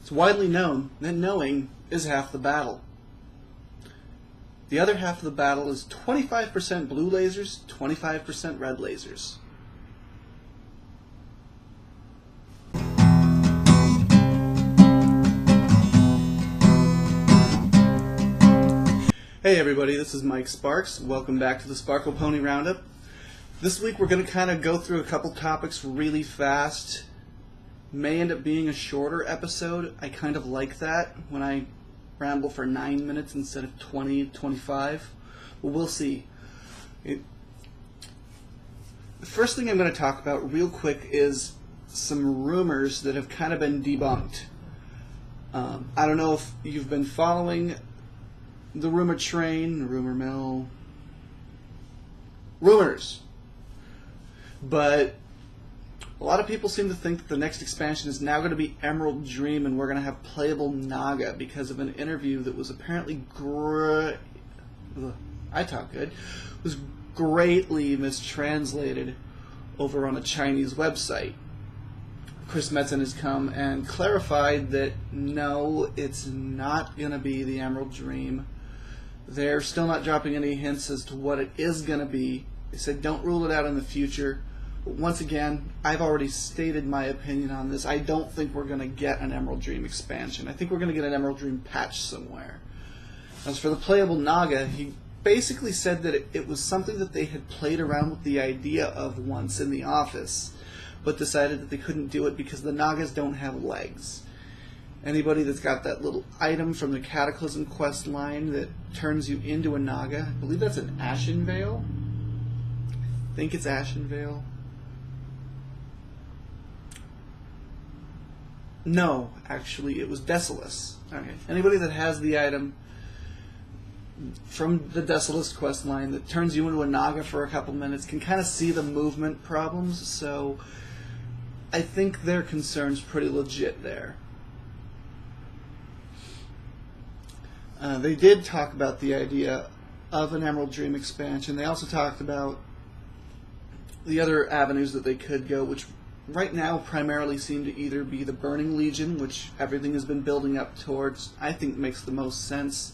It's widely known that knowing is half the battle. The other half of the battle is 25% blue lasers, 25% red lasers. Hey everybody, this is Mike Sparks. Welcome back to the Sparklepony Roundup. This week we're going to kind of go through a couple topics really fast. May end up being a shorter episode. I kind of like that when I ramble for 9 minutes instead of 20, 25. But we'll see. The first thing I'm going to talk about real quick is some rumors that have kind of been debunked. I don't know if you've been following the rumor train, the rumor mill, rumors. But a lot of people seem to think that the next expansion is now going to be Emerald Dream and we're going to have playable Naga because of an interview that was apparently was greatly mistranslated over on a Chinese website. Chris Metzen has come and clarified that no, it's not going to be the Emerald Dream. They're still not dropping any hints as to what it is going to be. They said don't rule it out in the future. But once again, I've already stated my opinion on this. I don't think we're going to get an Emerald Dream expansion. I think we're going to get an Emerald Dream patch somewhere. As for the playable Naga, he basically said that it was something that they had played around with the idea of once in the office, but decided that they couldn't do it because the Nagas don't have legs. Anybody that's got that little item from the Cataclysm quest line that turns you into a Naga, I believe that's an Ashen Veil. I think it's Ashen Veil. No, actually, it was Desolus. Okay. Anybody that has the item from the Desolus quest line that turns you into a Naga for a couple minutes can kind of see the movement problems, so I think their concern's pretty legit there. They did talk about the idea of an Emerald Dream expansion. They also talked about the other avenues that they could go, which right now primarily seem to either be the Burning Legion, which everything has been building up towards, I think makes the most sense,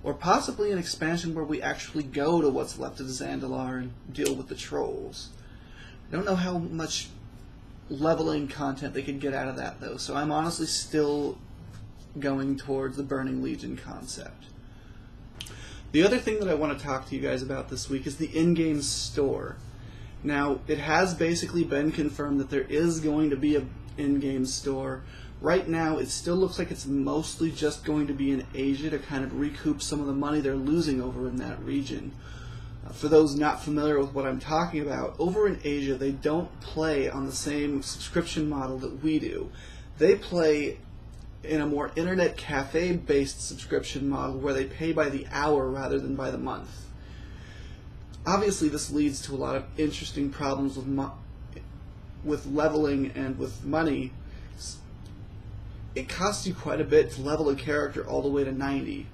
or possibly an expansion where we actually go to what's left of Zandalar and deal with the trolls. I don't know how much leveling content they could get out of that, though, so I'm honestly still going towards the Burning Legion concept. The other thing that I want to talk to you guys about this week is the in-game store. Now, it has basically been confirmed that there is going to be an in-game store. Right now, it still looks like it's mostly just going to be in Asia to kind of recoup some of the money they're losing over in that region. For those not familiar with what I'm talking about, over in Asia, they don't play on the same subscription model that we do. They play in a more internet cafe-based subscription model where they pay by the hour rather than by the month. Obviously, this leads to a lot of interesting problems with leveling and with money. It costs you quite a bit to level a character all the way to 90.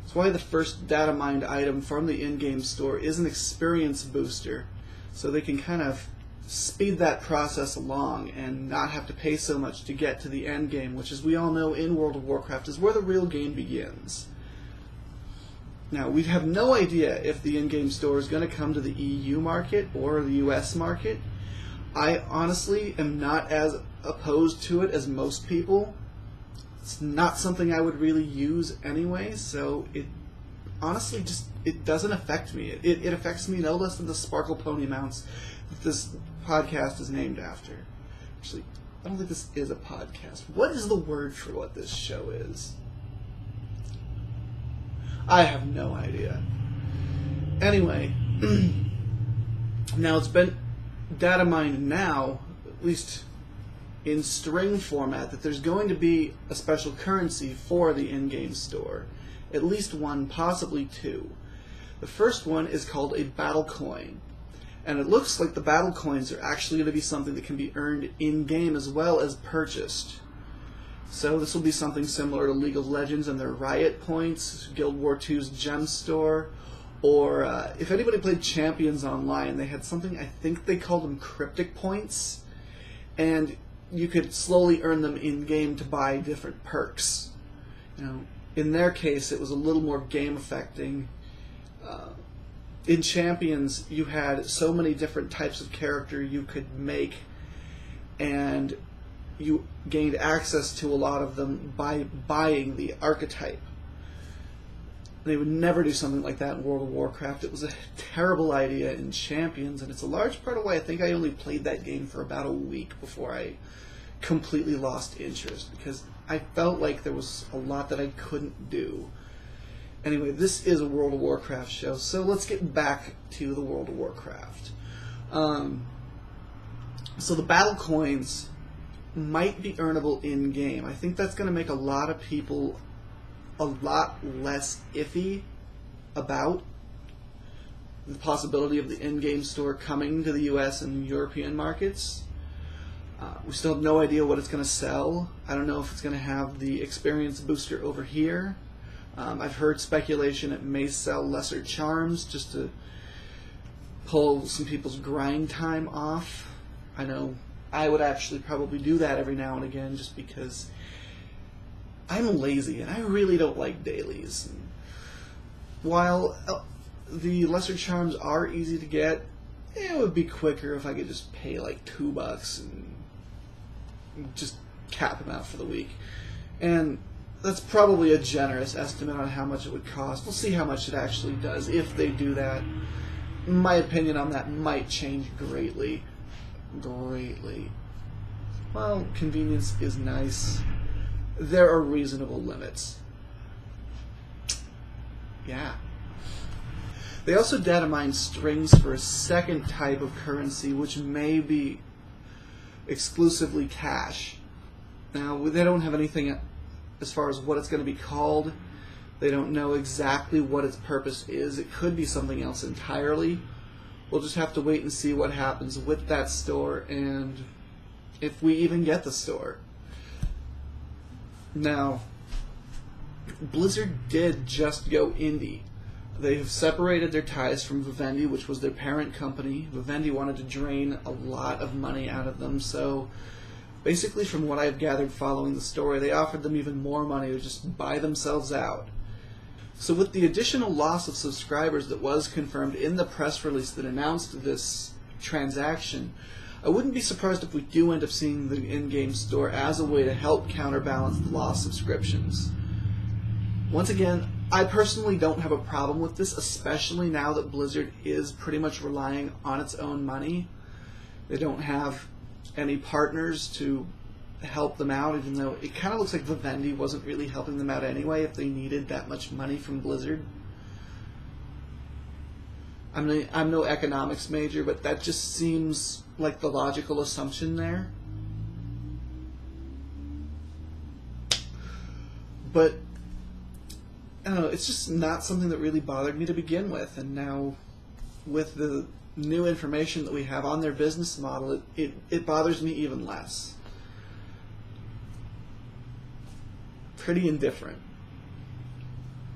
That's why the first data mined item from the in-game store is an experience booster, so they can kind of speed that process along and not have to pay so much to get to the end game, which, as we all know, in World of Warcraft is where the real game begins. Now, we have no idea if the in-game store is going to come to the EU market or the US market. I honestly am not as opposed to it as most people. It's not something I would really use anyway, so it honestly just, it doesn't affect me. It affects me no less than the Sparklepony mounts that this podcast is named after. Actually, I don't think this is a podcast. What is the word for what this show is? I have no idea. Anyway, now it's been data mined now, at least in string format, that there's going to be a special currency for the in-game store. At least one, possibly two. The first one is called a battle coin. And it looks like the battle coins are actually going to be something that can be earned in-game as well as purchased. So this will be something similar to League of Legends and their Riot Points, Guild War II's Gem Store, or if anybody played Champions Online, they had something, I think they called them Cryptic Points, and you could slowly earn them in game to buy different perks. In their case, it was a little more game affecting. In Champions, you had so many different types of character you could make, and you gained access to a lot of them by buying the archetype. They would never do something like that in World of Warcraft. It was a terrible idea in Champions, and it's a large part of why I think I only played that game for about a week before I completely lost interest, because I felt like there was a lot that I couldn't do. Anyway, this is a World of Warcraft show, so let's get back to the World of Warcraft. So the battle coins might be earnable in-game. I think that's going to make a lot of people a lot less iffy about the possibility of the in-game store coming to the US and European markets. We still have no idea what it's going to sell. I don't know if it's going to have the experience booster over here. I've heard speculation it may sell lesser charms just to pull some people's grind time off. I know I would actually probably do that every now and again just because I'm lazy and I really don't like dailies. And while the lesser charms are easy to get, it would be quicker if I could just pay like $2 and just cap them out for the week. And that's probably a generous estimate on how much it would cost. We'll see how much it actually does if they do that. My opinion on that might change greatly. Well, convenience is nice. There are reasonable limits. Yeah. They also data mine strings for a second type of currency, which may be exclusively cash. Now, they don't have anything as far as what it's going to be called. They don't know exactly what its purpose is. It could be something else entirely. We'll just have to wait and see what happens with that store and if we even get the store. Now, Blizzard did just go indie. They have separated their ties from Vivendi, which was their parent company. Vivendi wanted to drain a lot of money out of them, so basically from what I've gathered following the story, they offered them even more money to just buy themselves out. So with the additional loss of subscribers that was confirmed in the press release that announced this transaction, I wouldn't be surprised if we do end up seeing the in-game store as a way to help counterbalance the lost subscriptions. Once again, I personally don't have a problem with this, especially now that Blizzard is pretty much relying on its own money. They don't have any partners to help them out, even though it kind of looks like Vivendi wasn't really helping them out anyway if they needed that much money from Blizzard. I'm no economics major, but that just seems like the logical assumption there. But I don't know, it's just not something that really bothered me to begin with, and now with the new information that we have on their business model, it bothers me even less. Pretty indifferent.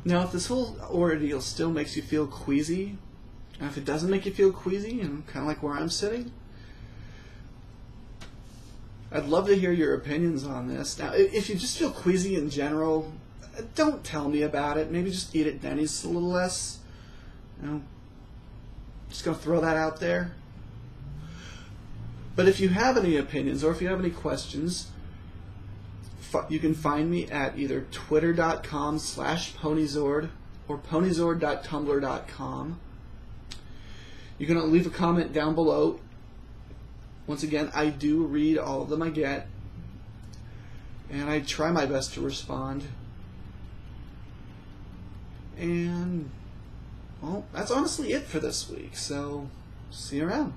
Now, if this whole ordeal still makes you feel queasy, and if it doesn't make you feel queasy, and kind of like where I'm sitting, I'd love to hear your opinions on this. Now, if you just feel queasy in general, don't tell me about it. Maybe just eat at Denny's a little less. You know, just gonna throw that out there. But if you have any opinions or if you have any questions, you can find me at either twitter.com/ponyzord or ponyzord.tumblr.com. You can leave a comment down below. Once again, I do read all of them I get, and I try my best to respond. And, well, that's honestly it for this week, so see you around.